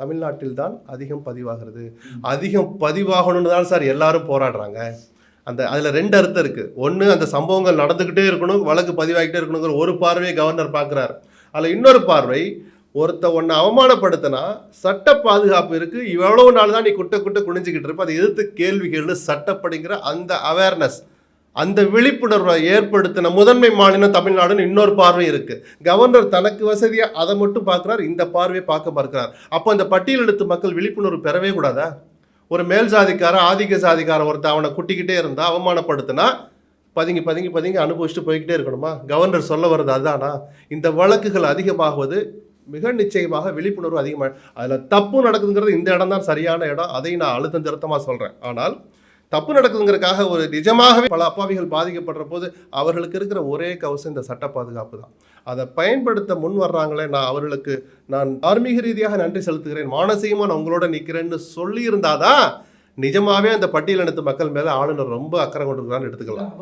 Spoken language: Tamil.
தமிழ்நாட்டில் தான் அதிகம் பதிவாகிறது. அதிகம் பதிவாகணும்னு தான் சார் எல்லாரும் போராடுறாங்க. அதில் 2 அர்த்தம் இருக்குது. ஒன்று, அந்த சம்பவங்கள் நடந்துக்கிட்டே இருக்கணும், வழக்கு பதிவாகிட்டே இருக்கணுங்கிற ஒரு பார்வையை கவர்னர் பார்க்குறாரு. அதில் இன்னொரு பார்வை, ஒன்றை அவமானப்படுத்தினா சட்ட பாதுகாப்பு இருக்குது, இவ்வளவு நாள் தான் நீ குட்ட குனிஞ்சிக்கிட்டு இருப்ப, அதை எதிர்த்து கேள்வி கேளு சட்டப்படிங்கிற அந்த அவேர்னஸ், அந்த விழிப்புணர்வை ஏற்படுத்தின முதன்மை மாநிலம் தமிழ்நாடுன்னு இன்னொரு பார்வை இருக்குது. கவர்னர் தனக்கு வசதியாக அதை மட்டும் பார்க்குறார், இந்த பார்வையை பார்க்க பார்க்கிறார். அப்போ அந்த பட்டியலெடுத்து மக்கள் விழிப்புணர்வு பெறவே கூடாதா? ஒரு மேல் சாதிக்காரன் ஆதிக்க சாதிக்காரன் ஒருத்தர் அவனை குட்டிக்கிட்டே இருந்தால் அவமானப்படுத்தினா பதுங்கி அனுபவிச்சுட்டு போய்கிட்டே இருக்கணுமா? கவர்னர் சொல்ல வர்றது அதுதானா? இந்த வழக்குகள் அதிகமாகுவது மிக நிச்சயமாக விழிப்புணர்வு அதிகமாக, அதில் தப்பு நடக்குதுங்கிறது இந்த இடம் தான் சரியான இடம், அதை நான் அழுத்தம் திருத்தமாக சொல்கிறேன். ஆனால் தப்பு நடக்குதுங்கிறதுக்காக ஒரு நிஜமாகவே பல அப்பாவிகள் பாதிக்கப்படுற போது அவர்களுக்கு இருக்கிற ஒரே கவசம் இந்த சட்ட பாதுகாப்பு தான். அதை பயன்படுத்த முன் வர்றாங்களே, அவர்களுக்கு நான் தார்மீக ரீதியாக நன்றி செலுத்துகிறேன், மானசீகமாக நான் உங்களோட நிற்கிறேன்னு சொல்லியிருந்தாதான் நிஜமாவே அந்த பட்டியலினத்து மக்கள் மேலே ஆளுநர் ரொம்ப அக்கறை கொண்டிருக்கிறான்னு எடுத்துக்கலாம்.